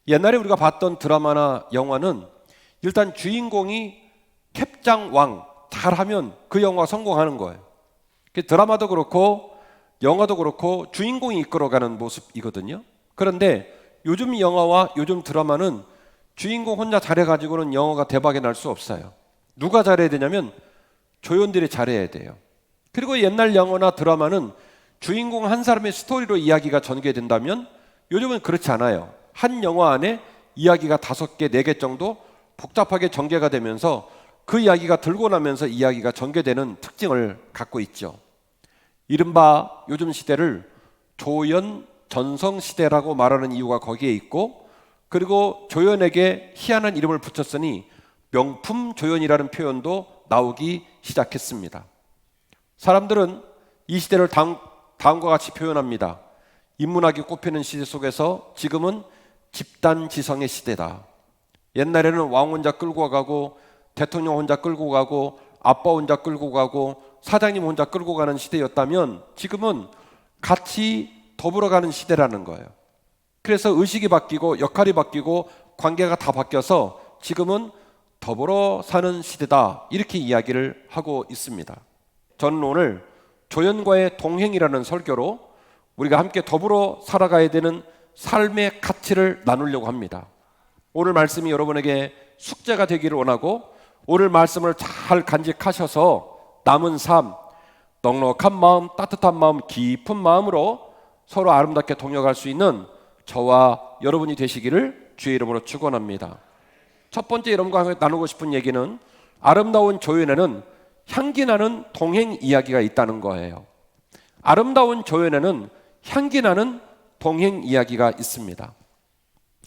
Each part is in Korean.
옛날에 우리가 봤던 드라마나 영화는 일단 주인공이 캡장왕 잘하면 그 영화가 성공하는 거예요. 드라마도 그렇고 영화도 그렇고 주인공이 이끌어가는 모습이거든요. 그런데 요즘 영화와 요즘 드라마는 주인공 혼자 잘해가지고는 영화가 대박이 날 수 없어요. 누가 잘해야 되냐면 조연들이 잘해야 돼요. 그리고 옛날 영화나 드라마는 주인공 한 사람의 스토리로 이야기가 전개된다면 요즘은 그렇지 않아요. 한 영화 안에 이야기가 5개, 4개 정도 복잡하게 전개가 되면서 그 이야기가 들고 나면서 이야기가 전개되는 특징을 갖고 있죠. 이른바 요즘 시대를 조연 전성 시대라고 말하는 이유가 거기에 있고, 그리고 조연에게 희한한 이름을 붙였으니 명품 조연이라는 표현도 나오기 시작했습니다. 사람들은 이 시대를 다음과 같이 표현합니다. 인문학이 꼽히는 시대 속에서 지금은 집단지성의 시대다. 옛날에는 왕 혼자 끌고 가고 대통령 혼자 끌고 가고 아빠 혼자 끌고 가고 사장님 혼자 끌고 가는 시대였다면 지금은 같이 더불어가는 시대라는 거예요. 그래서 의식이 바뀌고 역할이 바뀌고 관계가 다 바뀌어서 지금은 더불어 사는 시대다, 이렇게 이야기를 하고 있습니다. 저는 오늘 조연과의 동행이라는 설교로 우리가 함께 더불어 살아가야 되는 삶의 가치를 나누려고 합니다. 오늘 말씀이 여러분에게 숙제가 되기를 원하고, 오늘 말씀을 잘 간직하셔서 남은 삶, 넉넉한 마음, 따뜻한 마음, 깊은 마음으로 서로 아름답게 동역할 수 있는 저와 여러분이 되시기를 주의 이름으로 축원합니다. 첫 번째 여러분과 나누고 싶은 얘기는 아름다운 조연에는 향기 나는 동행 이야기가 있다는 거예요. 아름다운 조연에는 향기 나는 동행 이야기가 있습니다.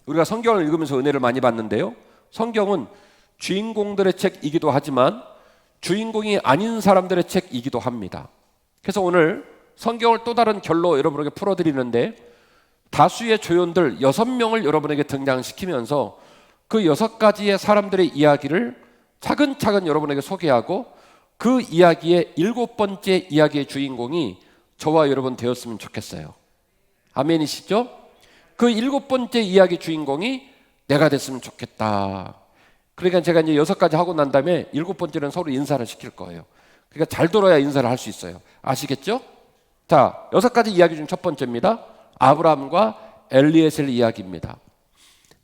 우리가 성경을 읽으면서 은혜를 많이 받는데요, 성경은 주인공들의 책이기도 하지만 주인공이 아닌 사람들의 책이기도 합니다. 그래서 오늘 성경을 또 다른 결로 여러분에게 풀어드리는데, 다수의 조연들 6명을 여러분에게 등장시키면서 그 6가지의 사람들의 이야기를 차근차근 여러분에게 소개하고, 그 이야기의 7번째 이야기의 주인공이 저와 여러분 되었으면 좋겠어요. 아멘이시죠? 그 7번째 이야기 주인공이 내가 됐으면 좋겠다. 그러니까 제가 이제 6가지 하고 난 다음에 7번째는 서로 인사를 시킬 거예요. 그러니까 잘 들어야 인사를 할 수 있어요. 아시겠죠? 자, 6가지 이야기 중 첫 번째입니다. 아브라함과 엘리에셀 이야기입니다.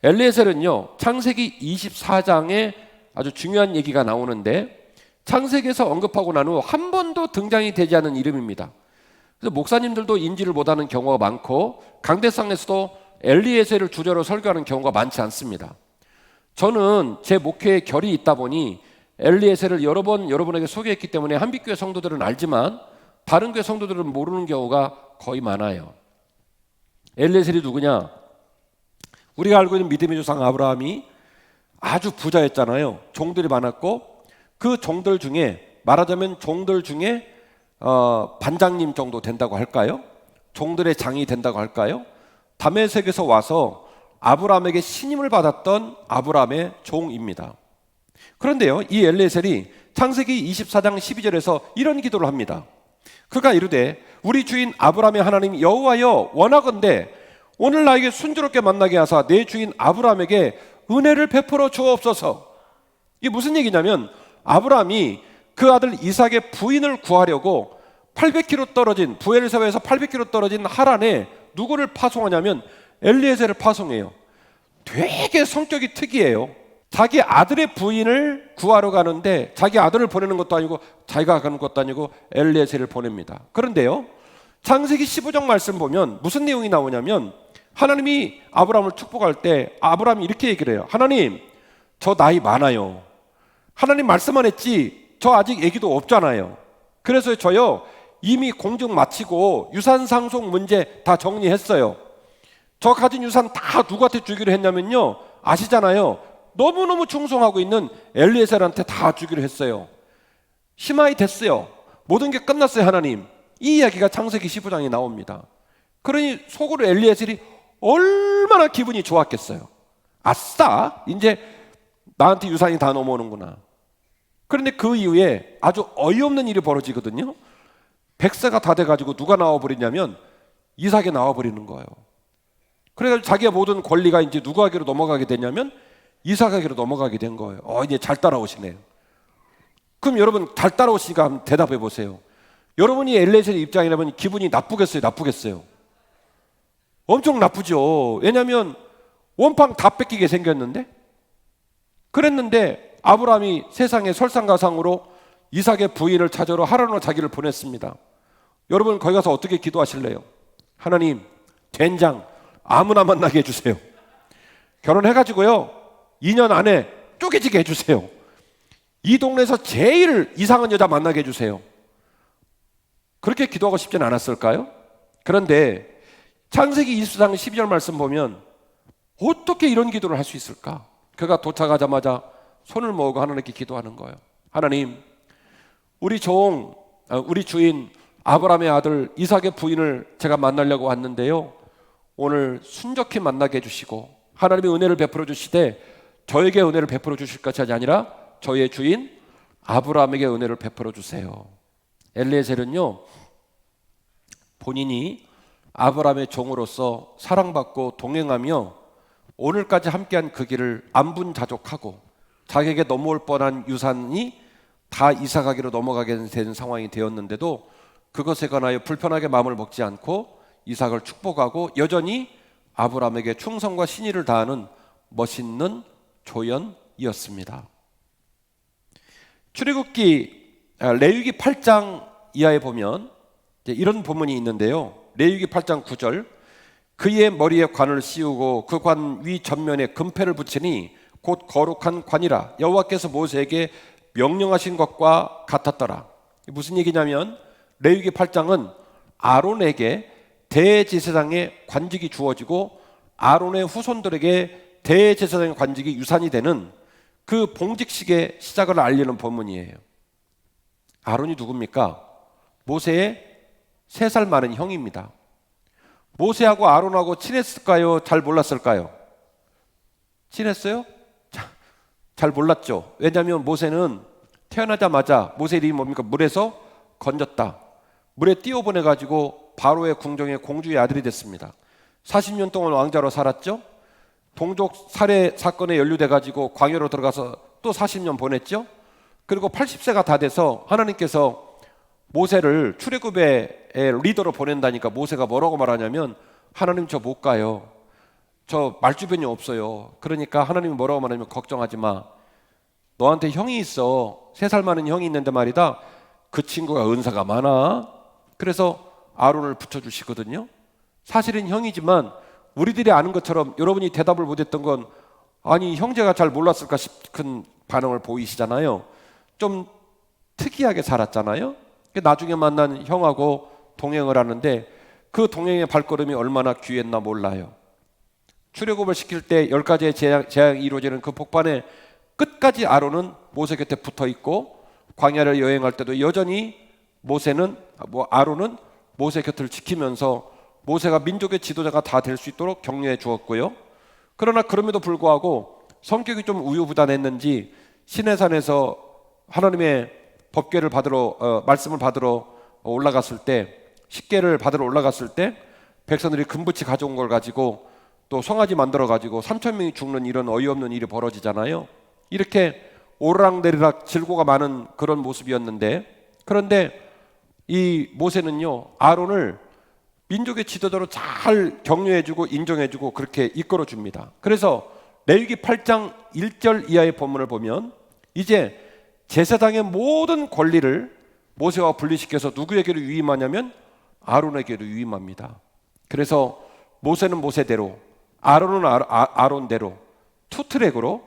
엘리에셀은요, 창세기 24장에 아주 중요한 얘기가 나오는데, 창세기에서 언급하고 난 후 한 번도 등장이 되지 않은 이름입니다. 그래서 목사님들도 인지를 못하는 경우가 많고, 강대상에서도 엘리에셀을 주제로 설교하는 경우가 많지 않습니다. 저는 제 목회에 결이 있다 보니 엘리에셀을 여러 번 여러분에게 소개했기 때문에 한빛교회 성도들은 알지만 다른 교회 성도들은 모르는 경우가 거의 많아요. 엘리에셀이 누구냐? 우리가 알고 있는 믿음의 조상 아브라함이 아주 부자였잖아요. 종들이 많았고, 그 종들 중에 말하자면 종들 중에 반장님 정도 된다고 할까요? 종들의 장이 된다고 할까요? 다메섹에서 와서 아브라함에게 신임을 받았던 아브라함의 종입니다. 그런데요, 이 엘리에셀이 창세기 24장 12절에서 이런 기도를 합니다. 그가 이르되 우리 주인 아브라함의 하나님 여호와여, 원하건대 오늘 나에게 순조롭게 만나게 하사 내 주인 아브라함에게 은혜를 베풀어 주옵소서. 이게 무슨 얘기냐면, 아브라함이 그 아들 이삭의 부인을 구하려고 800km 떨어진, 부엘세바에서 800km 떨어진 하란에 누구를 파송하냐면 엘리에셀을 파송해요. 되게 성격이 특이해요. 자기 아들의 부인을 구하러 가는데 자기 아들을 보내는 것도 아니고 자기가 가는 것도 아니고 엘리에셀을 보냅니다. 그런데요, 창세기 15장 말씀 보면 무슨 내용이 나오냐면, 하나님이 아브라함을 축복할 때 아브라함이 이렇게 얘기를 해요. 하나님, 저 나이 많아요. 하나님 말씀만 했지 저 아직 애기도 없잖아요. 그래서 저요 이미 공증 마치고 유산 상속 문제 다 정리했어요. 저 가진 유산 다 누구한테 주기로 했냐면요, 아시잖아요, 너무너무 충성하고 있는 엘리에셀한테 다 주기로 했어요. 시마이 됐어요. 모든 게 끝났어요 하나님. 이 이야기가 창세기 15장에 나옵니다. 그러니 속으로 엘리에셀이 얼마나 기분이 좋았겠어요. 아싸, 이제 나한테 유산이 다 넘어오는구나. 그런데 그 이후에 아주 어이없는 일이 벌어지거든요. 100세가 다 돼가지고 누가 나와버리냐면 이삭이 나와버리는 거예요. 그래가지고 자기의 모든 권리가 이제 누구에게로 넘어가게 되냐면 이삭에게로 넘어가게 된 거예요. 이제 잘 따라오시네요. 그럼 여러분 잘 따라오시니까 한번 대답해 보세요. 여러분이 엘리에셀의 입장이라면 기분이 나쁘겠어요? 나쁘겠어요? 엄청 나쁘죠. 왜냐하면 원팡 다 뺏기게 생겼는데, 그랬는데 아브라함이 세상의 설상가상으로 이삭의 부인을 찾으러 하란으로 자기를 보냈습니다. 여러분 거기 가서 어떻게 기도하실래요? 하나님, 된장 아무나 만나게 해주세요. 결혼해가지고요 2년 안에 쪼개지게 해주세요. 이 동네에서 제일 이상한 여자 만나게 해주세요. 그렇게 기도하고 싶진 않았을까요? 그런데 창세기 24장 12절 말씀 보면 어떻게 이런 기도를 할 수 있을까? 그가 도착하자마자 손을 모으고 하나님께 기도하는 거예요. 하나님, 우리 주인 아브라함의 아들 이삭의 부인을 제가 만나려고 왔는데요, 오늘 순적히 만나게 해주시고 하나님의 은혜를 베풀어 주시되 저에게 은혜를 베풀어 주실 것이 아니라 저의 주인 아브라함에게 은혜를 베풀어 주세요. 엘리에셀은요 본인이 아브라함의 종으로서 사랑받고 동행하며 오늘까지 함께한 그 길을 안분자족하고 자기에게 넘어올 뻔한 유산이 다 이삭에게로 넘어가게 된 상황이 되었는데도 그것에 관하여 불편하게 마음을 먹지 않고 이삭을 축복하고 여전히 아브라함에게 충성과 신의를 다하는 멋있는 조연이었습니다. 출애굽기 레위기 8장 이하에 보면 이런 본문이 있는데요. 레위기 8장 9절, 그의 머리에 관을 씌우고 그 관 위 전면에 금패를 붙이니 곧 거룩한 관이라 여호와께서 모세에게 명령하신 것과 같았더라. 무슨 얘기냐면 레위기 8장은 아론에게 대제사장의 관직이 주어지고 아론의 후손들에게 대제사장의 관직이 유산이 되는 그 봉직식의 시작을 알리는 본문이에요. 아론이 누굽니까? 모세의 3살 많은 형입니다. 모세하고 아론하고 친했을까요? 잘 몰랐을까요? 친했어요? 잘 몰랐죠. 왜냐하면 모세는 태어나자마자 모세 이름이 뭡니까? 물에서 건졌다. 물에 띄워보내가지고 바로의 궁정의 공주의 아들이 됐습니다. 40년 동안 왕자로 살았죠. 동족 살해 사건에 연루돼가지고 광야로 들어가서 또 40년 보냈죠. 그리고 80세가 다 돼서 하나님께서 모세를 출애굽의 리더로 보낸다니까 모세가 뭐라고 말하냐면, 하나님 저 못 가요. 저 말주변이 없어요. 그러니까 하나님이 뭐라고 말하냐면, 걱정하지 마. 너한테 형이 있어. 3살 많은 형이 있는데 말이다. 그 친구가 은사가 많아. 그래서 아론을 붙여주시거든요. 사실은 형이지만 우리들이 아는 것처럼 여러분이 대답을 못했던 건, 아니 형제가 잘 몰랐을까 싶은 반응을 보이시잖아요. 좀 특이하게 살았잖아요. 나중에 만난 형하고 동행을 하는데 그 동행의 발걸음이 얼마나 귀했나 몰라요. 출애굽을 시킬 때 10가지의 재앙이 이루어지는 그 복반에 끝까지 아론은 모세 곁에 붙어 있고, 광야를 여행할 때도 여전히 아론은 모세 곁을 지키면서 모세가 민족의 지도자가 다 될 수 있도록 격려해 주었고요. 그러나 그럼에도 불구하고 성격이 좀 우유부단했는지 시내산에서 하나님의 법궤를 받으러 말씀을 받으러 올라갔을 때, 십계를 받으러 올라갔을 때 백성들이 금붙이 가져온 걸 가지고 또 송아지 만들어 가지고 3,000명이 죽는 이런 어이없는 일이 벌어지잖아요. 이렇게 오르락내리락 질고가 많은 그런 모습이었는데, 그런데 이 모세는요 아론을 민족의 지도자로 잘 격려해주고 인정해주고 그렇게 이끌어줍니다. 그래서 레위기 8장 1절 이하의 본문을 보면 이제 제사장의 모든 권리를 모세와 분리시켜서 누구에게로 위임하냐면 아론에게로 위임합니다. 그래서 모세는 모세대로, 아론은 아론대로 투트랙으로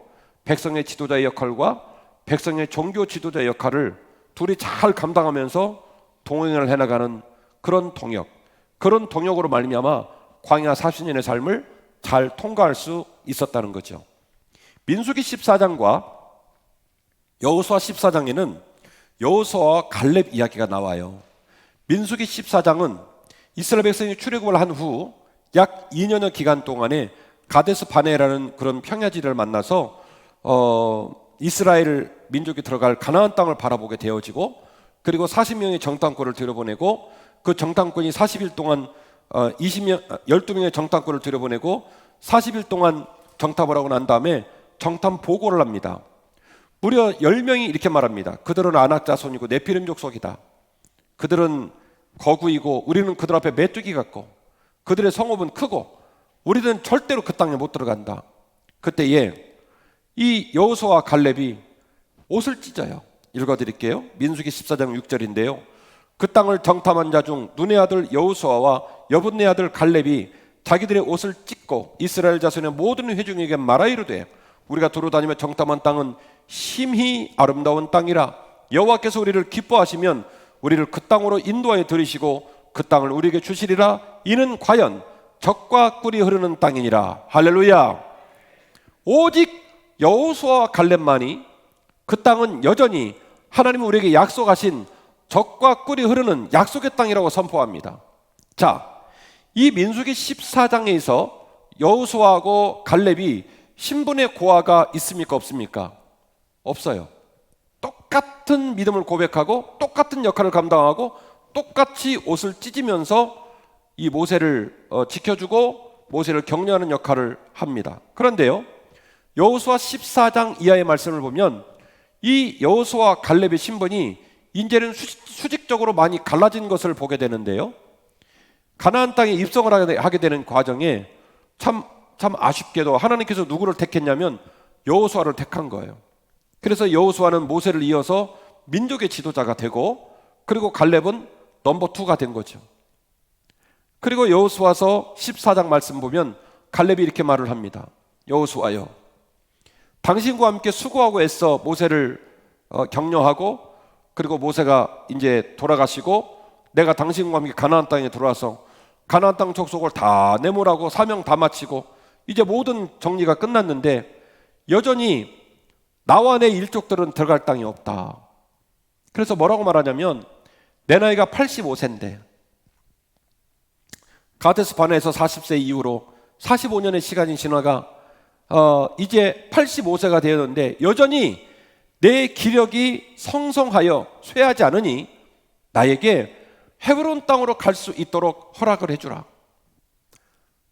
백성의 지도자의 역할과 백성의 종교 지도자의 역할을 둘이 잘 감당하면서 동행을 해나가는 그런 동역으로 말미암아 광야 40년의 삶을 잘 통과할 수 있었다는 거죠. 민수기 14장과 여호수아 14장에는 여호수아와 갈렙 이야기가 나와요. 민수기 14장은 이스라엘 백성이 출애굽을 한 후 약 2년여 기간 동안에 가데스 바네라는 그런 평야지를 만나서 이스라엘 민족이 들어갈 가나안 땅을 바라보게 되어지고, 그리고 40명의 정탐꾼을 들여보내고 그 정탐꾼이 40일 동안 12명의 정탐꾼을 들여보내고 40일 동안 정탐을 하고 난 다음에 정탐 보고를 합니다. 무려 10명이 이렇게 말합니다. 그들은 아낙 자손이고 네피림 족속이다. 그들은 거구이고 우리는 그들 앞에 메뚜기 같고 그들의 성읍은 크고 우리는 절대로 그 땅에 못 들어간다. 그때에 이 여호수아와 갈렙이 옷을 찢어요. 읽어드릴게요. 민수기 14장 6절인데요. 그 땅을 정탐한 자 중 눈의 아들 여호수아와 여분네 아들 갈렙이 자기들의 옷을 찢고 이스라엘 자손의 모든 회중에게 말하 이르되 우리가 두루다니며 정탐한 땅은 심히 아름다운 땅이라 여호와께서 우리를 기뻐하시면 우리를 그 땅으로 인도하여 들이시고 그 땅을 우리에게 주시리라. 이는 과연 젖과 꿀이 흐르는 땅이니라. 할렐루야. 오직 여호수아와 갈렙만이 그 땅은 여전히 하나님이 우리에게 약속하신 젖과 꿀이 흐르는 약속의 땅이라고 선포합니다. 자, 이 민수기 14장에서 여호수아하고 갈렙이 신분의 고하가 있습니까 없습니까? 없어요. 똑같은 믿음을 고백하고 똑같은 역할을 감당하고 똑같이 옷을 찢으면서 이 모세를 지켜주고 모세를 격려하는 역할을 합니다. 그런데요, 여호수아 14장 이하의 말씀을 보면 이 여호수아 갈렙의 신분이 이제는 수직적으로 많이 갈라진 것을 보게 되는데요, 가나안 땅에 입성을 하게 되는 과정에 참 아쉽게도 하나님께서 누구를 택했냐면 여호수아를 택한 거예요. 그래서 여호수아는 모세를 이어서 민족의 지도자가 되고, 그리고 갈렙은 넘버 2가 된 거죠. 그리고 여호수아서 14장 말씀 보면 갈렙이 이렇게 말을 합니다. 여호수아여, 당신과 함께 수고하고 애써 모세를 격려하고, 그리고 모세가 이제 돌아가시고 내가 당신과 함께 가나안 땅에 들어와서 가나안 땅 족속을 다 내몰하고 사명 다 마치고 이제 모든 정리가 끝났는데 여전히 나와 내 일족들은 들어갈 땅이 없다. 그래서 뭐라고 말하냐면 내 나이가 85세인데 가데스 바네에서 40세 이후로 45년의 시간이 지나가 이제 85세가 되었는데 여전히 내 기력이 성성하여 쇠하지 않으니 나에게 헤브론 땅으로 갈 수 있도록 허락을 해주라.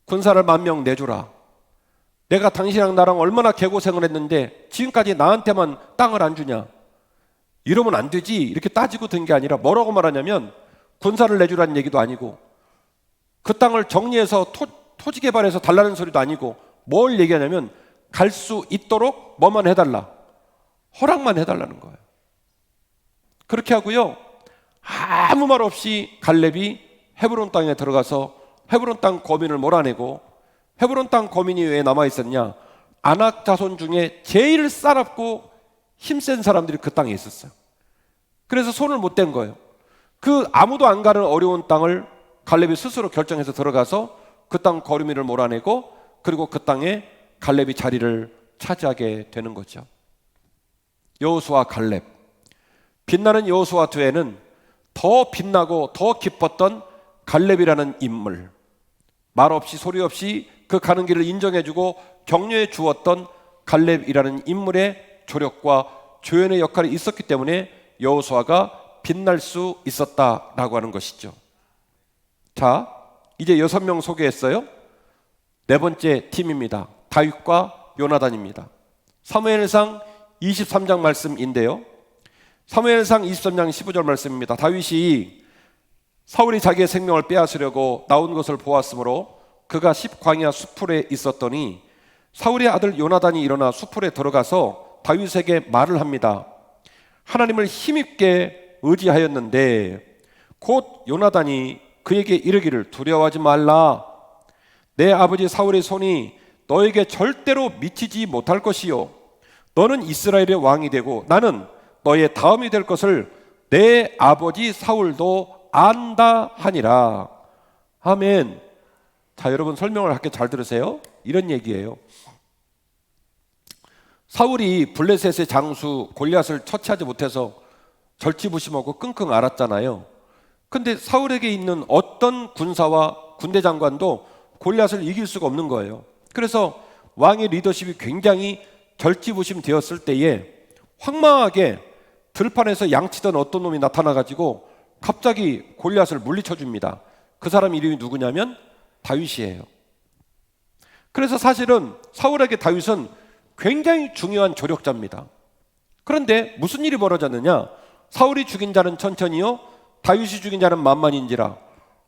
군사를 10,000명 내주라. 내가 당신이랑 나랑 얼마나 개고생을 했는데 지금까지 나한테만 땅을 안 주냐, 이러면 안 되지, 이렇게 따지고 든 게 아니라 뭐라고 말하냐면 군사를 내주라는 얘기도 아니고 그 땅을 정리해서 토지 개발해서 달라는 소리도 아니고 뭘 얘기하냐면 갈 수 있도록 뭐만 해달라, 허락만 해달라는 거예요. 그렇게 하고요, 아무 말 없이 갈렙이 헤브론 땅에 들어가서 헤브론 땅 거민을 몰아내고, 헤브론 땅 거민이 왜 남아있었냐, 아낙 자손 중에 제일 싸납고 힘센 사람들이 그 땅에 있었어요. 그래서 손을 못 댄 거예요. 그 아무도 안 가는 어려운 땅을 갈렙이 스스로 결정해서 들어가서 그 땅 거민을 몰아내고, 그리고 그 땅에 갈렙이 자리를 차지하게 되는 거죠. 여호수아 갈렙, 빛나는 여호수아 뒤에는 더 빛나고 더 기뻤던 갈렙이라는 인물, 말 없이 소리 없이 그 가는 길을 인정해주고 격려해 주었던 갈렙이라는 인물의 조력과 조연의 역할이 있었기 때문에 여호수아가 빛날 수 있었다라고 하는 것이죠. 자, 이제 6명 소개했어요. 네 번째 팀입니다. 다윗과 요나단입니다. 사무엘상 23장 말씀인데요, 사무엘상 23장 15절 말씀입니다. 다윗이 사울이 자기의 생명을 빼앗으려고 나온 것을 보았으므로 그가 십광야 수풀에 있었더니 사울의 아들 요나단이 일어나 수풀에 들어가서 다윗에게 말을 합니다. 하나님을 힘있게 의지하였는데 곧 요나단이 그에게 이르기를 두려워하지 말라. 내 아버지 사울의 손이 너에게 절대로 미치지 못할 것이요, 너는 이스라엘의 왕이 되고 나는 너의 다음이 될 것을 내 아버지 사울도 안다 하니라. 아멘. 자, 여러분 설명을 할게 잘 들으세요. 이런 얘기예요. 사울이 블레셋의 장수 골리앗을 처치하지 못해서 절치부심하고 끙끙 앓았잖아요. 근데 사울에게 있는 어떤 군사와 군대 장관도 골리앗을 이길 수가 없는 거예요. 그래서 왕의 리더십이 굉장히 절치부심 되었을 때에 황망하게 들판에서 양치던 어떤 놈이 나타나가지고 갑자기 골리앗을 물리쳐 줍니다. 그 사람 이름이 누구냐면 다윗이에요. 그래서 사실은 사울에게 다윗은 굉장히 중요한 조력자입니다. 그런데 무슨 일이 벌어졌느냐? 사울이 죽인 자는 천천히요, 다윗이 죽인 자는 만만인지라.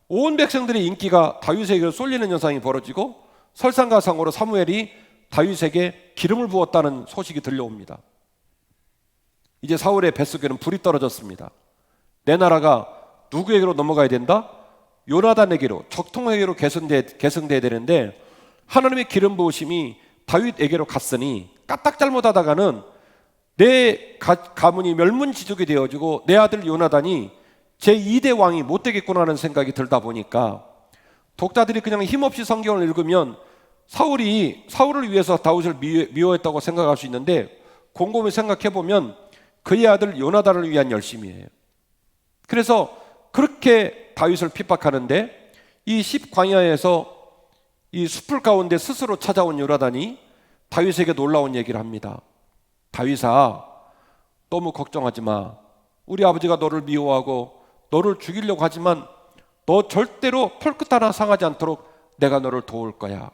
온 백성들의 인기가 다윗에게 쏠리는 현상이 벌어지고 설상가상으로 사무엘이 다윗에게 기름을 부었다는 소식이 들려옵니다. 이제 사울의 뱃속에는 불이 떨어졌습니다. 내 나라가 누구에게로 넘어가야 된다? 요나단에게로, 적통에게로 계승돼야 되는데 하나님의 기름 부으심이 다윗에게로 갔으니 까딱 잘못하다가는 내 가문이 멸문지족이 되어지고 내 아들 요나단이 제2대 왕이 못 되겠구나 하는 생각이 들다 보니까 독자들이 그냥 힘없이 성경을 읽으면 사울이 사울을 위해서 다윗을 미워했다고 생각할 수 있는데 곰곰이 생각해보면 그의 아들 요나단을 위한 열심이에요. 그래서 그렇게 다윗을 핍박하는데 이 십광야에서 이 숲을 가운데 스스로 찾아온 요나단이 다윗에게 놀라운 얘기를 합니다. 다윗아, 너무 걱정하지 마. 우리 아버지가 너를 미워하고 너를 죽이려고 하지만 너 절대로 털끝 하나 상하지 않도록 내가 너를 도울 거야.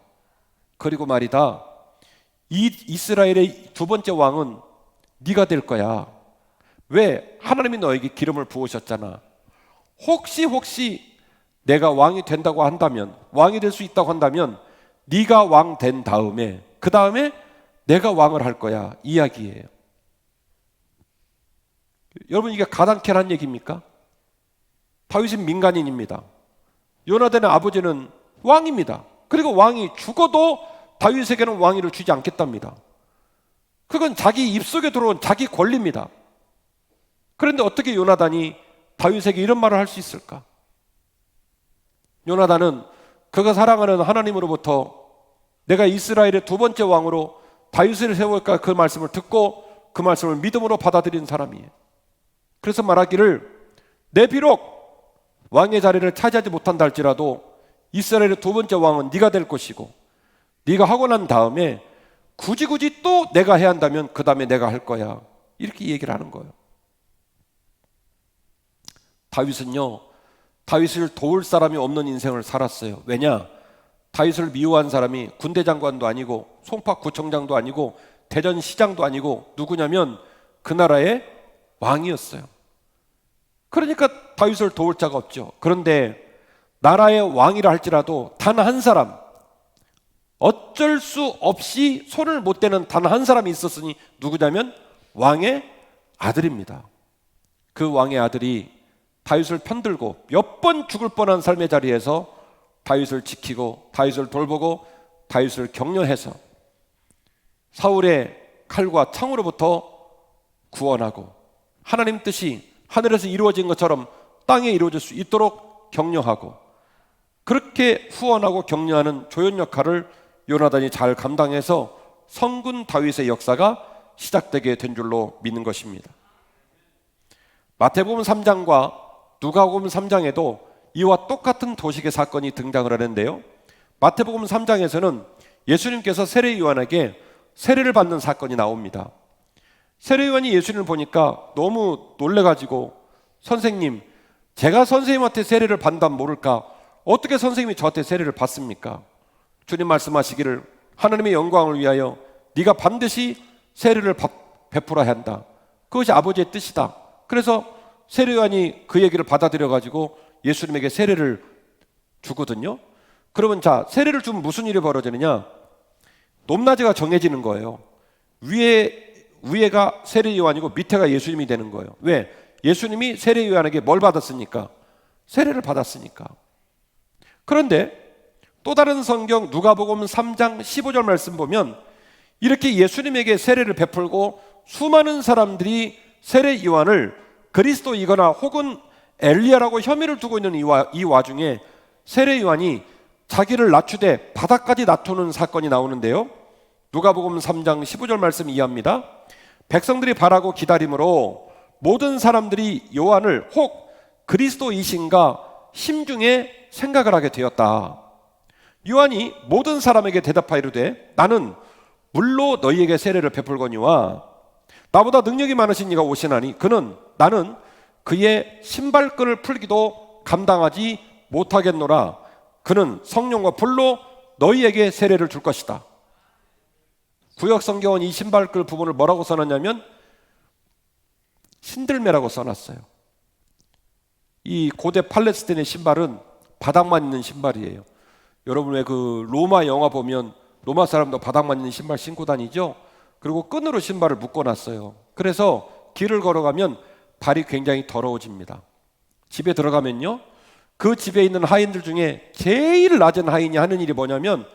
그리고 말이다, 이 이스라엘의 두 번째 왕은 네가 될 거야. 왜? 하나님이 너에게 기름을 부으셨잖아. 혹시 내가 왕이 된다고 한다면, 왕이 될 수 있다고 한다면 네가 왕 된 다음에 그 다음에 내가 왕을 할 거야, 이야기예요. 여러분, 이게 가당케란 얘기입니까? 다윗은 민간인입니다. 요나단의 아버지는 왕입니다. 그리고 왕이 죽어도 다윗에게는 왕위를 주지 않겠답니다. 그건 자기 입속에 들어온 자기 권리입니다. 그런데 어떻게 요나단이 다윗에게 이런 말을 할 수 있을까? 요나단은 그가 사랑하는 하나님으로부터 내가 이스라엘의 두 번째 왕으로 다윗을 세울까 그 말씀을 듣고 그 말씀을 믿음으로 받아들인 사람이에요. 그래서 말하기를, 내 비록 왕의 자리를 차지하지 못한다 할지라도 이스라엘의 두 번째 왕은 네가 될 것이고 네가 하고 난 다음에 굳이 또 내가 해야 한다면 그 다음에 내가 할 거야, 이렇게 얘기를 하는 거예요. 다윗은요, 다윗을 도울 사람이 없는 인생을 살았어요. 왜냐? 다윗을 미워한 사람이 군대 장관도 아니고 송파구청장도 아니고 대전시장도 아니고 누구냐면 그 나라의 왕이었어요. 그러니까 다윗을 도울 자가 없죠. 그런데 나라의 왕이라 할지라도 단 한 사람, 어쩔 수 없이 손을 못 대는 단 한 사람이 있었으니 누구냐면 왕의 아들입니다. 그 왕의 아들이 다윗을 편들고 몇 번 죽을 뻔한 삶의 자리에서 다윗을 지키고 다윗을 돌보고 다윗을 격려해서 사울의 칼과 창으로부터 구원하고 하나님 뜻이 하늘에서 이루어진 것처럼 땅에 이루어질 수 있도록 격려하고, 그렇게 후원하고 격려하는 조연 역할을 요나단이 잘 감당해서 성군 다윗의 역사가 시작되게 된 줄로 믿는 것입니다. 마태복음 3장과 누가복음 3장에도 이와 똑같은 도식의 사건이 등장을 하는데요, 마태복음 3장에서는 예수님께서 세례 요한에게 세례를 받는 사건이 나옵니다. 세례 요한이 예수님을 보니까 너무 놀래가지고, 선생님, 제가 선생님한테 세례를 받는다면 모를까, 어떻게 선생님이 저한테 세례를 받습니까? 주님 말씀하시기를, 하나님의 영광을 위하여 네가 반드시 세례를 베풀어야 한다. 그것이 아버지의 뜻이다. 그래서 세례 요한이 그 얘기를 받아들여가지고 예수님에게 세례를 주거든요. 그러면 자, 세례를 주면 무슨 일이 벌어지느냐? 높낮이가 정해지는 거예요. 위에가 세례 요한이고 밑에가 예수님이 되는 거예요. 왜? 예수님이 세례 요한에게 뭘 받았습니까? 세례를 받았으니까. 그런데 또 다른 성경 누가복음 3장 15절 말씀 보면 이렇게 예수님에게 세례를 베풀고 수많은 사람들이 세례 요한을 그리스도이거나 혹은 엘리야라고 혐의를 두고 있는 이 와중에 세례 요한이 자기를 낮추되 바닥까지 낮추는 사건이 나오는데요, 누가복음 3장 15절 말씀 이해합니다. 백성들이 바라고 기다림으로 모든 사람들이 요한을 혹 그리스도이신가 심중에 생각을 하게 되었다. 요한이 모든 사람에게 대답하이르되 나는 물로 너희에게 세례를 베풀거니와 나보다 능력이 많으신 이가 오시나니 나는 그의 신발끈을 풀기도 감당하지 못하겠노라. 그는 성령과 불로 너희에게 세례를 줄 것이다. 구약 성경은 이 신발끈 부분을 뭐라고 써놨냐면 신들매라고 써놨어요. 이 고대 팔레스타인의 신발은 바닥만 있는 신발이에요. 여러분 왜 그 로마 영화 보면 로마 사람도 바닥만 있는 신발 신고 다니죠? 그리고 끈으로 신발을 묶어놨어요. 그래서 길을 걸어가면 발이 굉장히 더러워집니다. 집에 들어가면요, 그 집에 있는 하인들 중에 제일 낮은 하인이 하는 일이 뭐냐면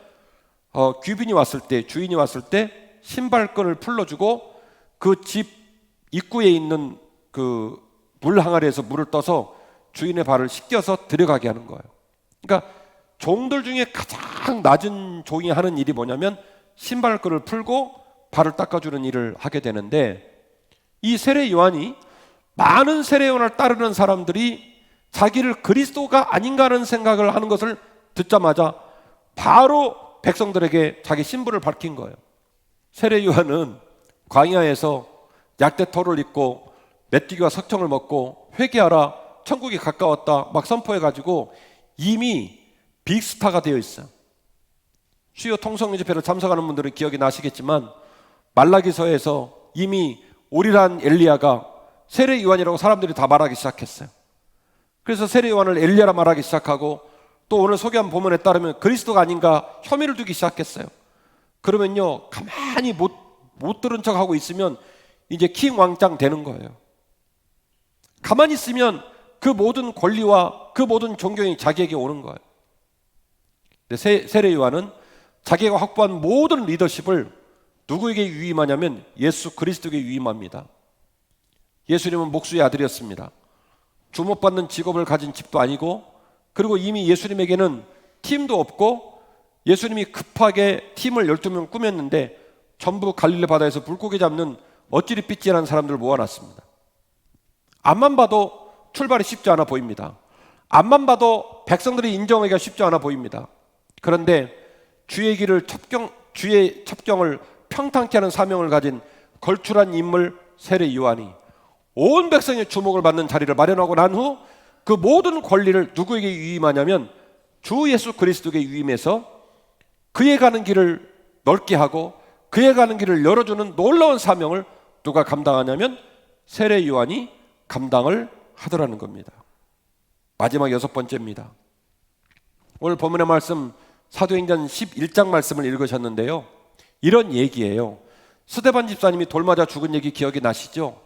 귀빈이 왔을 때, 주인이 왔을 때 신발끈을 풀러주고 그 집 입구에 있는 그 물 항아리에서 물을 떠서 주인의 발을 씻겨서 들어가게 하는 거예요. 그러니까 종들 중에 가장 낮은 종이 하는 일이 뭐냐면 신발끈을 풀고 발을 닦아주는 일을 하게 되는데, 이 세례 요한이 많은 세례 요한을 따르는 사람들이 자기를 그리스도가 아닌가 하는 생각을 하는 것을 듣자마자 바로 백성들에게 자기 신분을 밝힌 거예요. 세례 요한은 광야에서 약대토를 입고 메뚜기와 석청을 먹고 회개하라, 천국이 가까웠다 막 선포해가지고 이미 빅스타가 되어 있어요. 수요 통성령 집회를 참석하는 분들은 기억이 나시겠지만 말라기서에서 이미 오리란 엘리야가 세례 요한이라고 사람들이 다 말하기 시작했어요. 그래서 세례 요한을 엘리야라 말하기 시작하고, 또 오늘 소개한 본문에 따르면 그리스도가 아닌가 혐의를 두기 시작했어요. 그러면요, 가만히 못 들은 척하고 있으면 이제 킹 왕짱 되는 거예요. 가만히 있으면 그 모든 권리와 그 모든 존경이 자기에게 오는 거예요. 근데 세례 요한은 자기가 확보한 모든 리더십을 누구에게 위임하냐면 예수 그리스도에게 위임합니다. 예수님은 목수의 아들이었습니다. 주목받는 직업을 가진 집도 아니고, 그리고 이미 예수님에게는 팀도 없고, 예수님이 급하게 팀을 12명 꾸몄는데 전부 갈릴리 바다에서 물고기 잡는 어찌리 삐찌라는 사람들을 모아놨습니다. 앞만 봐도 출발이 쉽지 않아 보입니다. 앞만 봐도 백성들이 인정하기가 쉽지 않아 보입니다. 그런데 주의 첩경을 평탄케 하는 사명을 가진 걸출한 인물 세례 요한이 온 백성의 주목을 받는 자리를 마련하고 난 후 그 모든 권리를 누구에게 위임하냐면 주 예수 그리스도에게 위임해서 그의 가는 길을 넓게 하고 그의 가는 길을 열어주는 놀라운 사명을 누가 감당하냐면 세례 요한이 감당을 하더라는 겁니다. 마지막 6번째입니다. 오늘 본문의 말씀 사도행전 11장 말씀을 읽으셨는데요, 이런 얘기예요. 스데반 집사님이 돌 맞아 죽은 얘기 기억이 나시죠?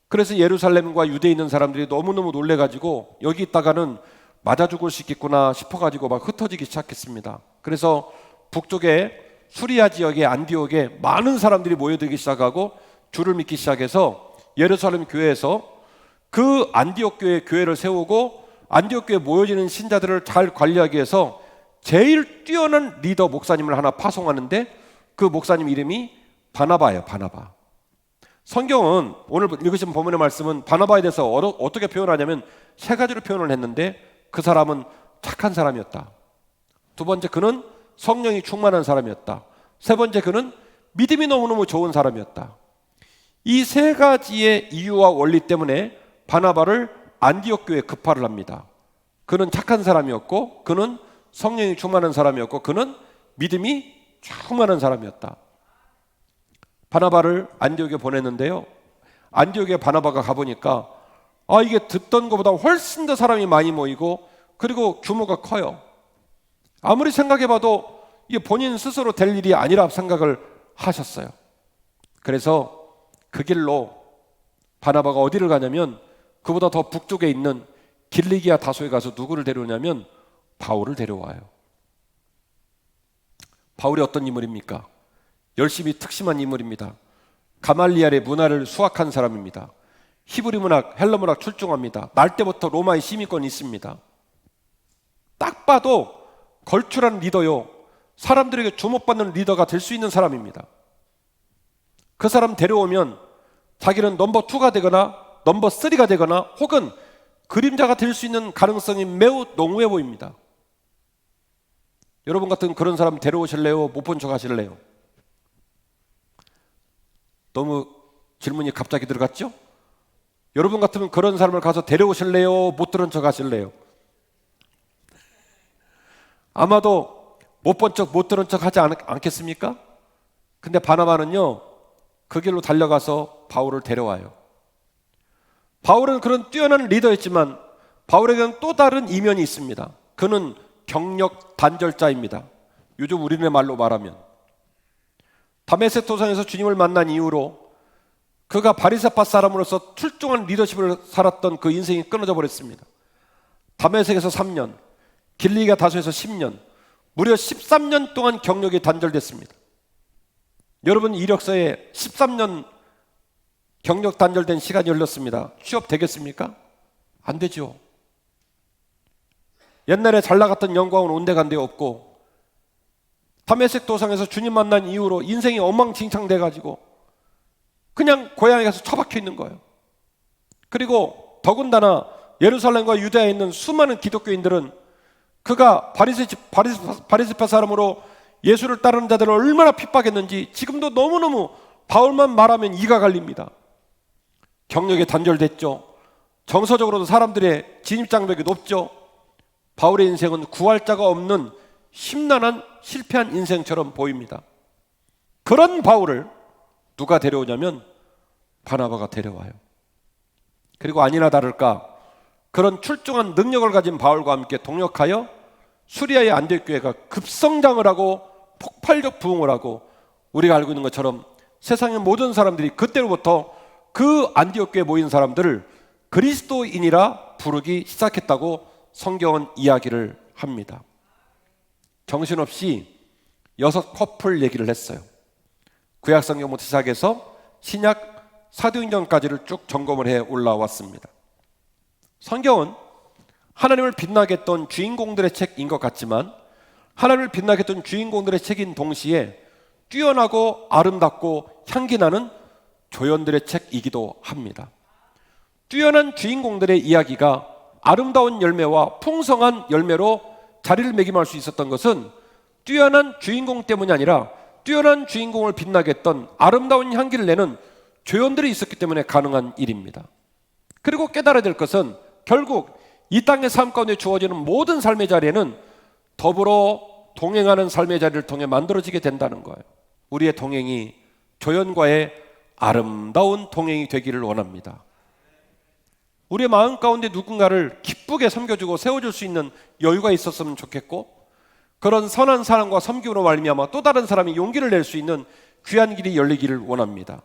그래서 예루살렘과 유대에 있는 사람들이 너무너무 놀래가지고 여기 있다가는 맞아 죽을 수 있겠구나 싶어가지고 막 흩어지기 시작했습니다. 그래서 북쪽에 수리아 지역의 안디옥에 많은 사람들이 모여들기 시작하고 주를 믿기 시작해서 예루살렘 교회에서 그 안디옥 교회를 세우고 안디옥 교회에 모여지는 신자들을 잘 관리하기 위해서 제일 뛰어난 리더 목사님을 하나 파송하는데, 그 목사님 이름이 바나바예요. 바나바. 성경은 오늘 읽으신 본문의 말씀은 바나바에 대해서 어떻게 표현하냐면 세 가지로 표현을 했는데, 그 사람은 착한 사람이었다. 두 번째, 그는 성령이 충만한 사람이었다. 세 번째, 그는 믿음이 너무너무 좋은 사람이었다. 이 세 가지의 이유와 원리 때문에 바나바를 안디옥 교회에 급파를 합니다. 그는 착한 사람이었고, 그는 성령이 충만한 사람이었고, 그는 믿음이 충만한 사람이었다. 바나바를 안디옥에 보냈는데요, 안디옥에 바나바가 가보니까 이게 듣던 것보다 훨씬 더 사람이 많이 모이고 그리고 규모가 커요. 아무리 생각해봐도 이게 본인 스스로 될 일이 아니라 생각을 하셨어요. 그래서 그 길로 바나바가 어디를 가냐면 그보다 더 북쪽에 있는 길리기아 다소에 가서 누구를 데려오냐면 바울을 데려와요. 바울이 어떤 인물입니까? 열심히 특심한 인물입니다. 가말리엘의 문화를 수학한 사람입니다. 히브리 문학, 헬라 문학 출중합니다. 날 때부터 로마의 시민권이 있습니다. 딱 봐도 걸출한 리더요, 사람들에게 주목받는 리더가 될 수 있는 사람입니다. 그 사람 데려오면 자기는 넘버 2가 되거나 넘버 3가 되거나 혹은 그림자가 될 수 있는 가능성이 매우 농후해 보입니다. 여러분 같은 그런 사람 데려오실래요? 못 본 척 하실래요? 너무 질문이 갑자기 들어갔죠? 여러분 같으면 그런 사람을 가서 데려오실래요? 못 들은 척 하실래요? 아마도 못 본 척 못 들은 척 하지 않겠습니까? 근데 바나바는요, 그 길로 달려가서 바울을 데려와요. 바울은 그런 뛰어난 리더였지만 바울에게는 또 다른 이면이 있습니다. 그는 경력 단절자입니다. 요즘 우리네 말로 말하면 다메섹 도상에서 주님을 만난 이후로 그가 바리새파 사람으로서 출중한 리더십을 살았던 그 인생이 끊어져 버렸습니다. 다메섹에서 3년, 길리기아 다소에서 10년, 무려 13년 동안 경력이 단절됐습니다. 여러분 이력서에 13년 경력 단절된 시간이 흘렀습니다. 취업 되겠습니까? 안 되죠. 옛날에 잘 나갔던 영광은 온데간데 없고 다메섹 도상에서 주님 만난 이후로 인생이 엉망진창돼가지고 그냥 고향에 가서 처박혀 있는 거예요. 그리고 더군다나 예루살렘과 유대아에 있는 수많은 기독교인들은 그가 바리새파 사람으로 예수를 따르는 자들을 얼마나 핍박했는지 지금도 너무너무 바울만 말하면 이가 갈립니다. 경력이 단절됐죠. 정서적으로도 사람들의 진입장벽이 높죠. 바울의 인생은 구할 자가 없는 심란한 실패한 인생처럼 보입니다. 그런 바울을 누가 데려오냐면 바나바가 데려와요. 그리고 아니나 다를까 그런 출중한 능력을 가진 바울과 함께 동역하여 수리아의 안디옥교회가 급성장을 하고 폭발적 부흥을 하고 우리가 알고 있는 것처럼 세상의 모든 사람들이 그때로부터 그 안디옥교회에 모인 사람들을 그리스도인이라 부르기 시작했다고 성경은 이야기를 합니다. 정신없이 6 커플 얘기를 했어요. 구약성경부터 시작해서 신약 사도행전까지를 쭉 점검을 해 올라왔습니다. 성경은 하나님을 빛나게 했던 주인공들의 책인 것 같지만 하나님을 빛나게 했던 주인공들의 책인 동시에 뛰어나고 아름답고 향기나는 조연들의 책이기도 합니다. 뛰어난 주인공들의 이야기가 아름다운 열매와 풍성한 열매로 자리를 매김할 수 있었던 것은 뛰어난 주인공 때문이 아니라 뛰어난 주인공을 빛나게 했던 아름다운 향기를 내는 조연들이 있었기 때문에 가능한 일입니다. 그리고 깨달아야 될 것은 결국 이 땅의 삶 가운데 주어지는 모든 삶의 자리에는 더불어 동행하는 삶의 자리를 통해 만들어지게 된다는 거예요. 우리의 동행이 조연과의 아름다운 동행이 되기를 원합니다. 우리의 마음 가운데 누군가를 기쁘게 섬겨주고 세워줄 수 있는 여유가 있었으면 좋겠고 그런 선한 사랑과 섬김으로 말미암아 또 다른 사람이 용기를 낼 수 있는 귀한 길이 열리기를 원합니다.